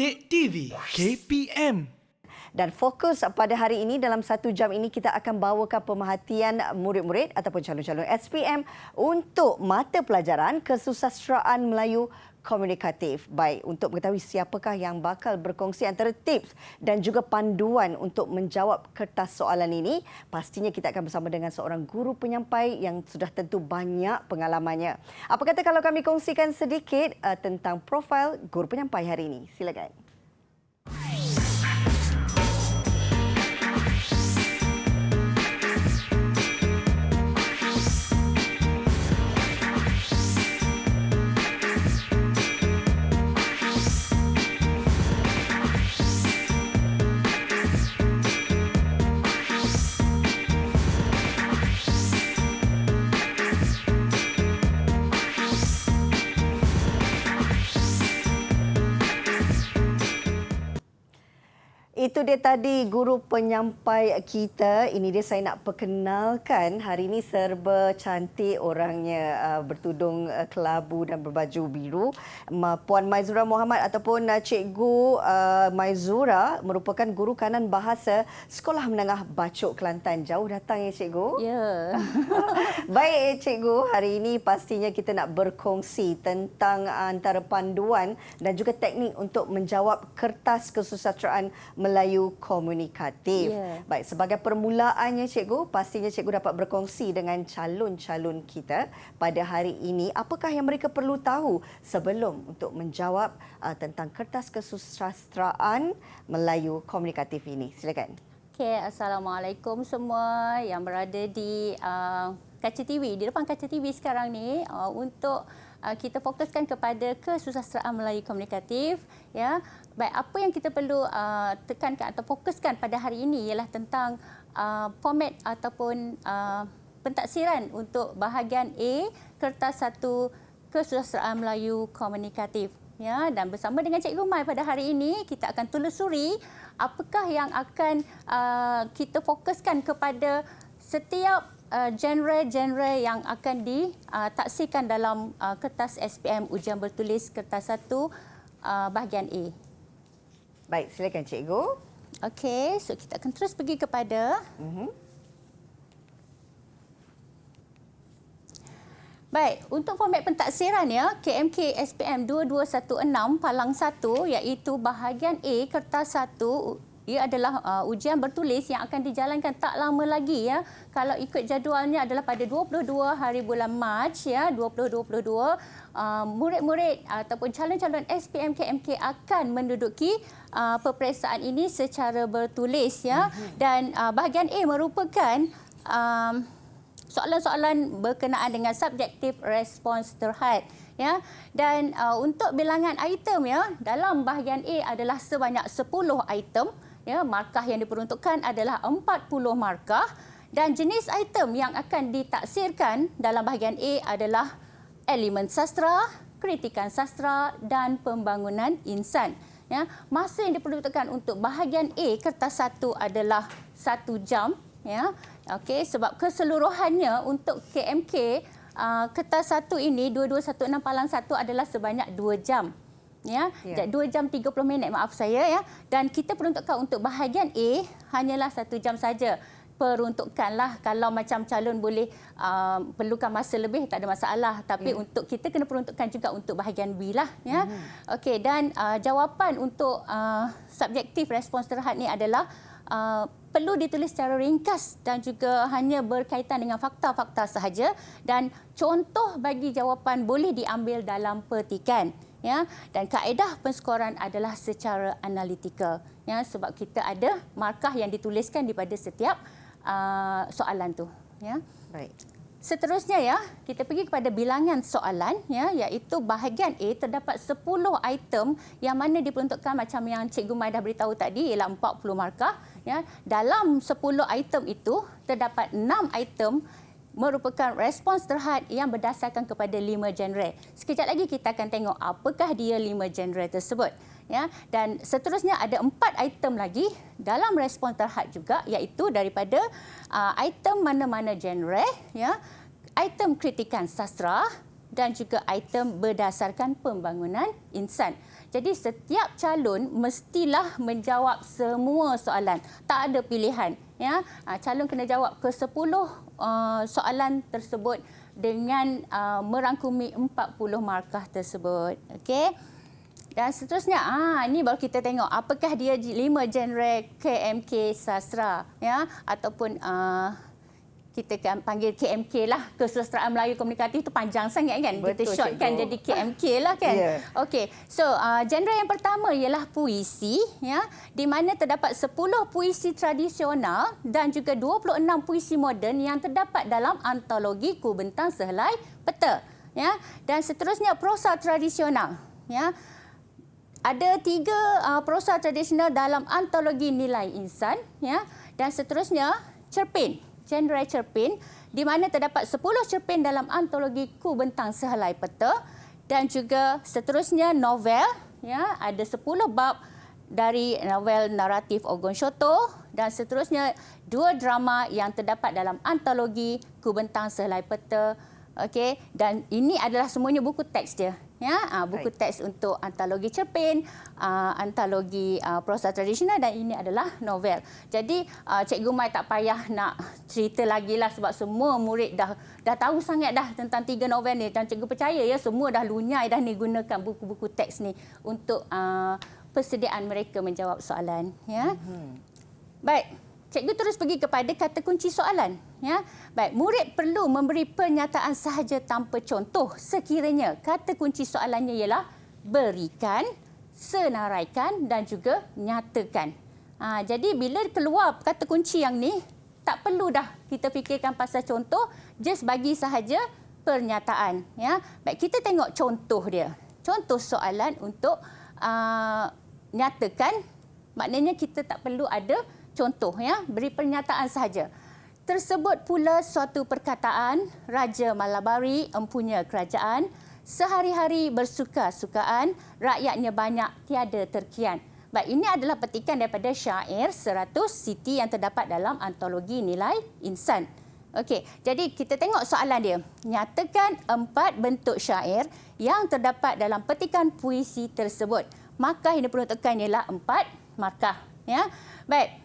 Didik TV KPM. Dan fokus pada hari ini, dalam 1 jam ini kita akan bawakan pemerhatian murid-murid ataupun calon-calon SPM untuk mata pelajaran Kesusasteraan Melayu Komunikatif. Baik, untuk mengetahui siapakah yang bakal berkongsi antara tips dan juga panduan untuk menjawab kertas soalan ini, pastinya kita akan bersama dengan seorang guru penyampai yang sudah tentu banyak pengalamannya. Apa kata kalau kami kongsikan sedikit tentang profil guru penyampai hari ini? Silakan. Itu dia tadi guru penyampai kita. Ini dia saya nak perkenalkan. Hari ini serba cantik orangnya, bertudung kelabu dan berbaju biru. Puan Maizura Muhammad ataupun Cikgu Maizura merupakan guru kanan bahasa Sekolah Menengah Bacok Kelantan. Jauh datang ya Cikgu? Ya. Baik Cikgu, hari ini pastinya kita nak berkongsi tentang antara panduan dan juga teknik untuk menjawab kertas kesusasteraan Melayu Komunikatif. Yeah. Baik, sebagai permulaannya Cikgu, pastinya Cikgu dapat berkongsi dengan calon-calon kita pada hari ini. Apakah yang mereka perlu tahu sebelum untuk menjawab tentang kertas kesusasteraan Melayu Komunikatif ini? Silakan. Okay, Assalamualaikum semua yang berada di kaca TV, di depan kaca TV sekarang ni, untuk kita fokuskan kepada kesusasteraan Melayu Komunikatif. Ya. Baik, apa yang kita perlu tekankan atau fokuskan pada hari ini ialah tentang format ataupun pentaksiran untuk bahagian A, kertas 1 kesusasteraan Melayu Komunikatif. Ya, dan bersama dengan Cikgu Mai pada hari ini, kita akan telusuri apakah yang akan kita fokuskan kepada setiap genre-genre yang akan ditaksirkan dalam kertas SPM ujian bertulis kertas 1 bahagian A. Baik, silakan Cikgu. Okey, so kita akan terus pergi kepada Baik, untuk format pentaksiran ya, KMK SPM 2216 Palang 1 iaitu bahagian A kertas 1. Ia adalah ujian bertulis yang akan dijalankan tak lama lagi ya. Kalau ikut jadualnya adalah pada 22 hari bulan Mac ya, 2022, murid-murid ataupun calon-calon SPM KMK akan menduduki peperiksaan ini secara bertulis ya. Dan bahagian A merupakan soalan-soalan berkenaan dengan subjektif respons terhad ya. Dan untuk bilangan item ya, dalam bahagian A adalah sebanyak 10 item ya. Markah yang diperuntukkan adalah 40 markah dan jenis item yang akan ditaksirkan dalam bahagian A adalah elemen sastra, kritikan sastra dan pembangunan insan ya. Masa yang diperuntukkan untuk bahagian A kertas 1 adalah 1 jam ya. Okey, sebab keseluruhannya untuk KMK kertas 1 ini 2216 Palang 1 adalah sebanyak 2 jam. Ya, 2 jam 30 minit maaf saya ya. Dan kita peruntukkan untuk bahagian A hanyalah 1 jam saja. Peruntukkanlah, kalau macam calon boleh perlukan masa lebih tak ada masalah, tapi untuk kita kena peruntukkan juga untuk bahagian B lah ya. Okey, dan jawapan untuk subjektif respons terhad ni adalah perlu ditulis secara ringkas dan juga hanya berkaitan dengan fakta-fakta sahaja, dan contoh bagi jawapan boleh diambil dalam petikan ya. Dan kaedah penskoran adalah secara analitikal ya, sebab kita ada markah yang dituliskan di pada setiap soalan tu ya. Baik. Seterusnya ya, kita pergi kepada bilangan soalan ya, iaitu bahagian A terdapat 10 item yang mana diperuntukkan macam yang Cikgu Mai dah beritahu tadi ialah 40 markah ya. Dalam 10 item itu terdapat 6 item merupakan respons terhad yang berdasarkan kepada 5 genre. Sekejap lagi kita akan tengok apakah dia 5 genre tersebut ya. Dan seterusnya ada 4 item lagi dalam respons terhad juga, iaitu daripada item mana-mana genre ya, item kritikan sastra, dan juga item berdasarkan pembangunan insan. Jadi setiap calon mestilah menjawab semua soalan. Tak ada pilihan. Ya, calon kena jawab ke 10 soalan tersebut dengan merangkumi 40 markah tersebut. Okey. Dan seterusnya, ini baru kita tengok apakah dia 5 genre KMK sastra, ya, ataupun kita kan panggil KMK lah, Kesusastraan Melayu Komunikatif, itu panjang sangat kan. Betul, kita shortkan jadi KMK lah kan. Yeah. Okey. So, genre yang pertama ialah puisi, ya, di mana terdapat 10 puisi tradisional dan juga 26 puisi moden yang terdapat dalam antologi Kubentang Sehelai Peta, ya. Dan seterusnya prosa tradisional, ya. Ada 3 prosa tradisional dalam antologi Nilai Insan, ya. Dan seterusnya cerpen, genre cerpen, di mana terdapat 10 cerpen dalam antologi Kubentang Sehelai Peta, dan juga seterusnya novel, ya, ada 10 bab dari novel naratif Ogon Shoto, dan seterusnya 2 drama yang terdapat dalam antologi Kubentang Sehelai Peta. Okey, dan ini adalah semuanya buku teks dia, ya, buku teks untuk antologi cerpen, antologi prosa tradisional, dan ini adalah novel. Jadi Cikgu Mai tak payah nak cerita lagi lah, sebab semua murid dah tahu sangat dah tentang 3 novel ni, dan cikgu percaya ya semua dah lunyai dah ni gunakan buku-buku teks ni untuk persediaan mereka menjawab soalan, ya. Baik. Cikgu terus pergi kepada kata kunci soalan, ya. Baik, murid perlu memberi pernyataan sahaja tanpa contoh sekiranya kata kunci soalannya ialah berikan, senaraikan dan juga nyatakan. Jadi bila keluar kata kunci yang ni, tak perlu dah kita fikirkan pasal contoh, just bagi sahaja pernyataan, ya. Baik, kita tengok contoh dia. Contoh soalan untuk nyatakan, maknanya kita tak perlu ada contoh, ya, beri pernyataan sahaja. Tersebut pula suatu perkataan, Raja Malabari empunya kerajaan, sehari-hari bersuka-sukaan, rakyatnya banyak tiada terkian. Baik, ini adalah petikan daripada syair 100 siti yang terdapat dalam antologi Nilai Insan. Okey, jadi kita tengok soalan dia. Nyatakan 4 bentuk syair yang terdapat dalam petikan puisi tersebut. Markah yang diperuntukkan ialah 4 markah, ya. Baik.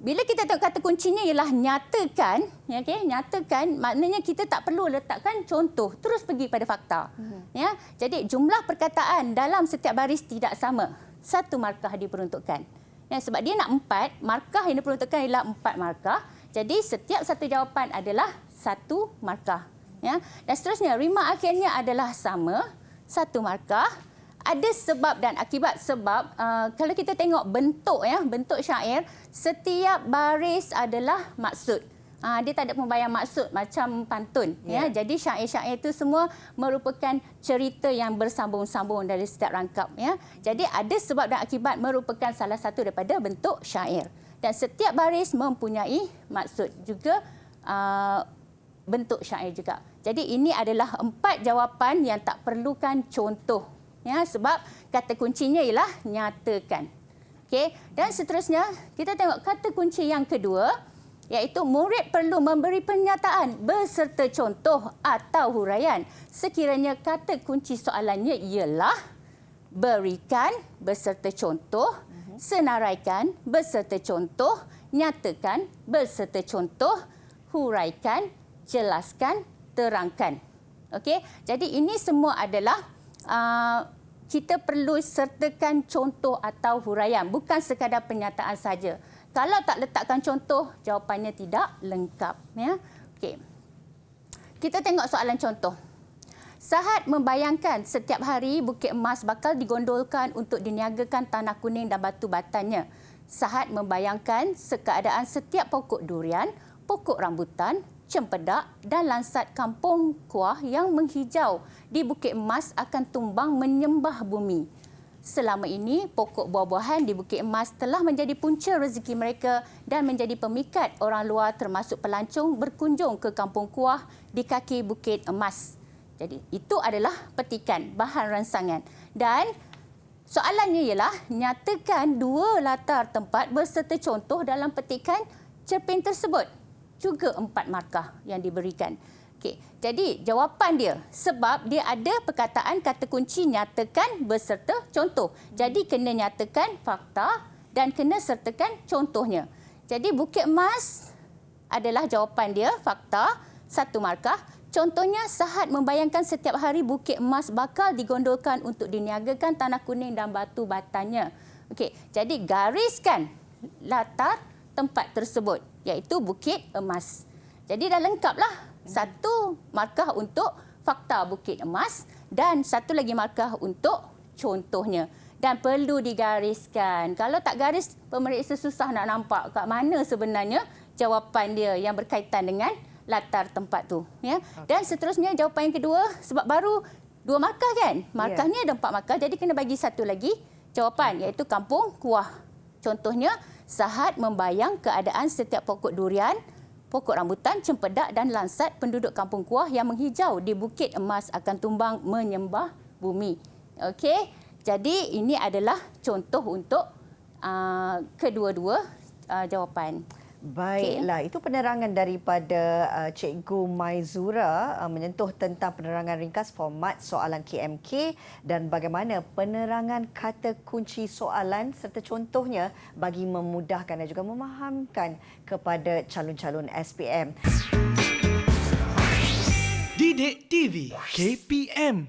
Bila kita tengok kata kuncinya ialah nyatakan, ya, okay? Nyatakan maknanya kita tak perlu letakkan contoh, terus pergi pada fakta. Ya. Jadi jumlah perkataan dalam setiap baris tidak sama. 1 markah diperuntukkan. Ya, sebab dia nak 4, markah yang diperuntukkan ialah 4 markah. Jadi setiap satu jawapan adalah 1 markah. Ya. Dan seterusnya rima akhirnya adalah sama, 1 markah. Ada sebab dan akibat. Sebab kalau kita tengok bentuk, ya, bentuk syair, setiap baris adalah maksud. Dia tak ada pembayang maksud macam pantun, ya. Jadi syair-syair itu semua merupakan cerita yang bersambung-sambung dari setiap rangkap, ya. Jadi ada sebab dan akibat merupakan salah satu daripada bentuk syair. Dan setiap baris mempunyai maksud juga, bentuk syair juga. Jadi ini adalah 4 jawapan yang tak perlukan contoh. Ya, sebab kata kuncinya ialah nyatakan. Okey, dan seterusnya kita tengok kata kunci yang kedua, iaitu murid perlu memberi pernyataan beserta contoh atau huraian sekiranya kata kunci soalannya ialah berikan beserta contoh, senaraikan beserta contoh, nyatakan beserta contoh, huraikan, jelaskan, terangkan. Okey, jadi ini semua adalah kita perlu sertakan contoh atau huraian, bukan sekadar pernyataan saja. Kalau tak letakkan contoh, jawapannya tidak lengkap, ya. Okey. Kita tengok soalan contoh. Sahat membayangkan setiap hari Bukit Emas bakal digondolkan untuk diniagakan tanah kuning dan batu batannya. Sahat membayangkan keadaan setiap pokok durian, pokok rambutan, cempedak dan lansat kampung kuah yang menghijau di Bukit Emas akan tumbang menyembah bumi. Selama ini, pokok buah-buahan di Bukit Emas telah menjadi punca rezeki mereka dan menjadi pemikat orang luar termasuk pelancong berkunjung ke kampung kuah di kaki Bukit Emas. Jadi, itu adalah petikan, bahan ransangan. Dan soalannya ialah, nyatakan 2 latar tempat berserta contoh dalam petikan cerpen tersebut. Juga 4 markah yang diberikan. Okey, jadi jawapan dia sebab dia ada perkataan kata kunci nyatakan beserta contoh. Jadi kena nyatakan fakta dan kena sertakan contohnya. Jadi Bukit Emas adalah jawapan dia, fakta, 1 markah. Contohnya, Sahat membayangkan setiap hari Bukit Emas bakal digondolkan untuk diniagakan tanah kuning dan batu batannya. Okey, jadi gariskan latar tempat tersebut, iaitu Bukit Emas. Jadi dah lengkaplah. 1 markah untuk fakta Bukit Emas dan 1 lagi markah untuk contohnya. Dan perlu digariskan. Kalau tak garis, pemeriksa susah nak nampak kat mana sebenarnya jawapan dia yang berkaitan dengan latar tempat tu. Ya. Dan seterusnya jawapan yang kedua, sebab baru 2 markah kan? Markahnya ada 4 markah, jadi kena bagi 1 lagi jawapan, iaitu Kampung Kuah. Contohnya, Sahat membayang keadaan setiap pokok durian, pokok rambutan, cempedak dan lansat penduduk Kampung Kuah yang menghijau di Bukit Emas akan tumbang menyembah bumi. Okey. Jadi ini adalah contoh untuk kedua-dua jawapan. Baiklah, itu penerangan daripada Cikgu Maizura menyentuh tentang penerangan ringkas format soalan KMK dan bagaimana penerangan kata kunci soalan serta contohnya bagi memudahkan dan juga memahamkan kepada calon-calon SPM. Didik TV KPM